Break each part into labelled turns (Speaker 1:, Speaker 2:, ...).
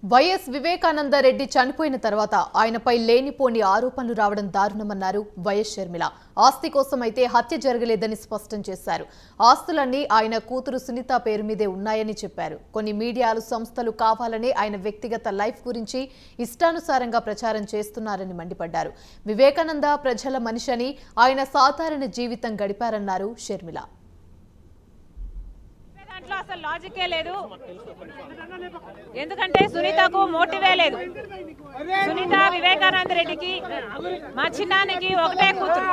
Speaker 1: YS Vivekananda Reddy చనిపోయిన తర్వాత ఆయనపై లేనిపోని ఆరోపణలు రావడం దారుణమన్నారు వైఎస్ షర్మిల. ఆస్తి కోసమైతే హత్య జరగలేదని స్పష్టం చేశారు. ఆస్తులన్నీ ఆయన కూతురు సునీత పేరు మీదే ఉన్నాయని చెప్పారు. కొన్ని మీడియాలు సంస్థలు కావాలనే ఆయన వ్యక్తిగత లైఫ్ గురించి ఇష్టానుసారంగా ప్రచారం చేస్తున్నారని మండిపడ్డారు. వివేకానంద ప్రజల మనిషని, ఆయన సాధారణ జీవితం గడిపారన్నారు షర్మిల.
Speaker 2: అసలు లాజికే లేదు. ఎందుకంటే సునీతకు మోటివే లేదు. సునీత వివేకానంద రెడ్డికి మా చిన్నానికి ఒకటే కూతురు.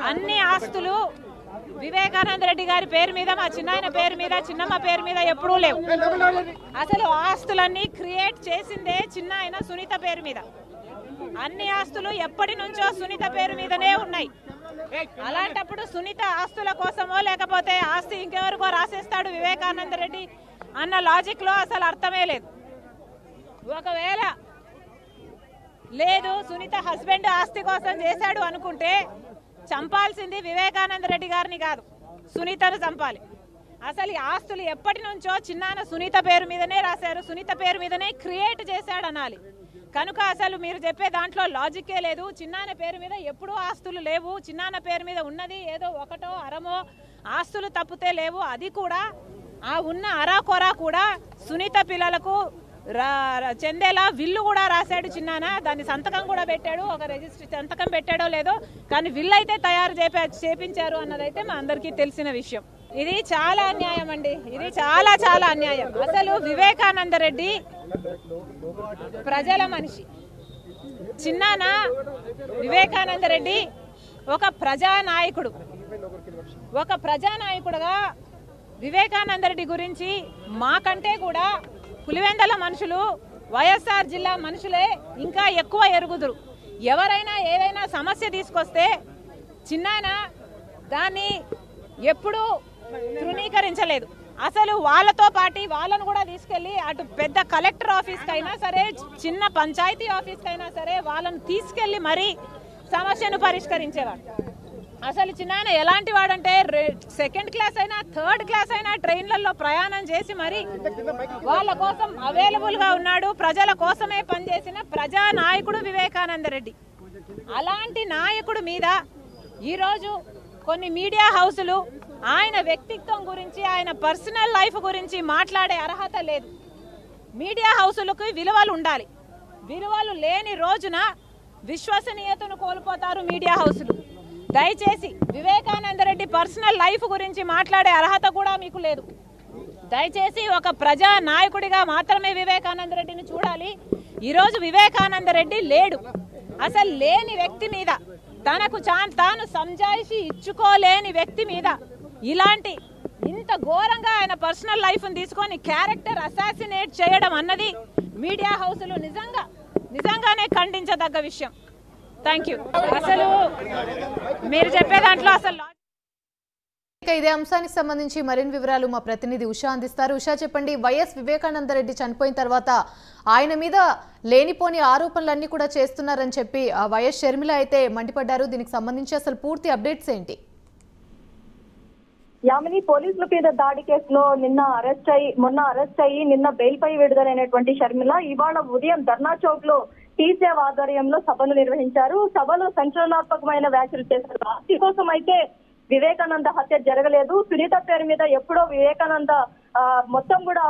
Speaker 2: అన్ని ఆస్తులు వివేకానంద రెడ్డి గారి పేరు మీద, మా చిన్నాయన పేరు మీద, చిన్నమ్మ పేరు మీద ఎప్పుడూ లేవు. అసలు ఆస్తులన్నీ క్రియేట్ చేసిందే చిన్నాయన సునీత పేరు మీద. అన్ని ఆస్తులు ఎప్పటి నుంచో సునీత పేరు మీదనే ఉన్నాయి. అలాంటప్పుడు సునీత ఆస్తుల కోసమో లేకపోతే ఆస్తి ఇంకెవరికో రాసేస్తాడు వివేకానంద రెడ్డి అన్న లాజిక్ లో అసలు అర్థమే లేదు. ఒకవేళ లేదు సునీత హస్బెండ్ ఆస్తి కోసం చేశాడు అనుకుంటే చంపాల్సింది వివేకానంద రెడ్డి గారిని కాదు, సునీతను చంపాలి. అసలు ఈ ఆస్తులు ఎప్పటి నుంచో చిన్నాన్న సునీత పేరు మీదనే రాశారు, సునీత పేరు మీదనే క్రియేట్ చేశాడు అనాలి. కనుక అసలు మీరు చెప్పే దాంట్లో లాజిక్కే లేదు. చిన్నాన్న పేరు మీద ఎప్పుడూ ఆస్తులు లేవు. చిన్నాన్న పేరు మీద ఉన్నది ఏదో ఒకటో అరమో ఆస్తులు తప్పితే లేవు. అది కూడా ఆ ఉన్న అరాకొరా కూడా సునీత పిల్లలకు చెందేలా విల్లు కూడా రాశాడు చిన్నాన్న. దాన్ని సంతకం కూడా పెట్టాడు. ఒక రిజిస్టర్ సంతకం పెట్టాడో లేదో కానీ విల్లు అయితే తయారు చేపించారు అన్నదైతే మా అందరికీ తెలిసిన విషయం. ఇది చాలా అన్యాయం అండి. ఇది చాలా చాలా అన్యాయం. అసలు వివేకానంద రెడ్డి ప్రజల మనిషి. చిన్నాన్న వివేకానంద రెడ్డి ఒక ప్రజానాయకుడు. ఒక ప్రజానాయకుడుగా వివేకానంద రెడ్డి గురించి మాకంటే కూడా పులివెందల మనుషులు, వైఎస్ఆర్ జిల్లా మనుషులే ఇంకా ఎక్కువ ఎరుగుదురు. ఎవరైనా ఏదైనా సమస్య తీసుకొస్తే చిన్నాయన దాన్ని ఎప్పుడూ తృణీకరించలేదు. అసలు వాళ్ళతో పాటు వాళ్ళను కూడా తీసుకెళ్లి అటు పెద్ద కలెక్టర్ ఆఫీస్కి అయినా సరే, చిన్న పంచాయతీ ఆఫీస్కి అయినా సరే వాళ్ళను తీసుకెళ్లి మరీ సమస్యను పరిష్కరించేవాడు. అసలు చిన్నాయన ఎలాంటి వాడంటే సెకండ్ క్లాస్ అయినా థర్డ్ క్లాస్ అయినా ట్రైన్లలో ప్రయాణం చేసి మరి వాళ్ళ కోసం అవైలబుల్ గా ఉన్నాడు. ప్రజల కోసమే పనిచేసిన ప్రజా నాయకుడు వివేకానంద రెడ్డి. అలాంటి నాయకుడు మీద ఈరోజు కొన్ని మీడియా హౌసులు ఆయన వ్యక్తిత్వం గురించి, ఆయన పర్సనల్ లైఫ్ గురించి మాట్లాడే అర్హత లేదు. మీడియా హౌసులకు విలువలు ఉండాలి. విలువలు లేని రోజున విశ్వసనీయతను కోల్పోతారు మీడియా హౌసులు. దయచేసి వివేకానంద రెడ్డి పర్సనల్ లైఫ్ గురించి మాట్లాడే అర్హత కూడా మీకు లేదు. దయచేసి ఒక ప్రజా నాయకుడిగా మాత్రమే వివేకానంద రెడ్డిని చూడాలి. ఈరోజు వివేకానంద రెడ్డి లేడు. అసలు లేని వ్యక్తి మీద, తనకు తాను సంజాయిషి ఇచ్చుకోలేని వ్యక్తి మీద ఇలాంటి ఇంత ఘోరంగా ఆయన పర్సనల్ లైఫ్ను తీసుకొని క్యారెక్టర్ అసాసినేట్ చేయడం అన్నది మీడియా హౌసులు నిజంగానే ఖండించదగ్గ విషయం. Thank you. అసలు మీరు చెప్పే దాంట్లో అసలు
Speaker 1: ఇదే అంశానికి సంబంధించి మరిన్ని వివరాలు మా ప్రతినిధి ఉషా అందిస్తారు. ఉషా, చెప్పండి. వైఎస్ వివేకానంద రెడ్డి చనిపోయిన తర్వాత ఆయన మీద లేనిపోని ఆరోపణలన్నీ కూడా చేస్తున్నారని చెప్పి వైఎస్ షర్మిల అయితే మండిపడ్డారు. దీనికి సంబంధించి అసలు పూర్తి అప్డేట్స్ ఏంటి?
Speaker 3: యామిని, పోలీసుల మీద దాడి కేసులో మొన్న అరెస్ట్ అయ్యి నిన్న బెయిల్ పై విడుదలైనటువంటి షర్మిల ఇవాళ ఉదయం ధర్నా చౌక్ లో టీసేవ్ ఆధ్వర్యంలో సభను నిర్వహించారు. సభలో సంచలనాత్మకమైన వ్యాఖ్యలు చేశారు. ఆస్తి కోసం అయితే వివేకానంద హత్య జరగలేదు. సునీత పేరు మీద ఎప్పుడో వివేకానంద మొత్తం కూడా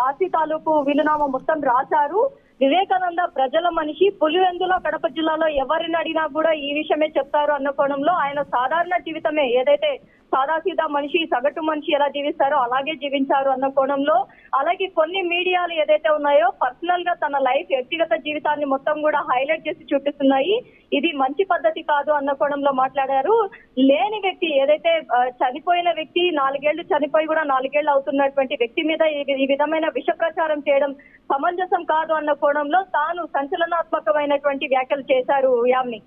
Speaker 3: ఆస్తి తాలూకు వీలునామా మొత్తం రాశారు. వివేకానంద ప్రజల మనిషి. పులివెందుల, కడప జిల్లాలో ఎవరిని అడిగినా కూడా ఈ విషయమే చెప్తారు అన్న కోణంలో ఆయన సాధారణ జీవితమే, ఏదైతే సాదాసీదా మనిషి, సగటు మనిషి ఎలా జీవిస్తారో అలాగే జీవించారు అన్న కోణంలో, అలాగే కొన్ని మీడియాలు ఏదైతే ఉన్నాయో పర్సనల్ గా తన లైఫ్, వ్యక్తిగత జీవితాన్ని మొత్తం కూడా హైలైట్ చేసి చూపిస్తున్నాయి. ఇది మంచి పద్ధతి కాదు అన్న కోణంలో మాట్లాడారు. లేని వ్యక్తి, ఏదైతే చనిపోయిన వ్యక్తి, 4 ఏళ్లు చనిపోయి కూడా 4 ఏళ్లు అవుతున్నటువంటి వ్యక్తి మీద ఈ విధమైన విష ప్రచారం చేయడం సమంజసం కాదు అన్న కోణంలో తాను సంచలనాత్మకమైనటువంటి వ్యాఖ్యలు చేశారు. యామిని.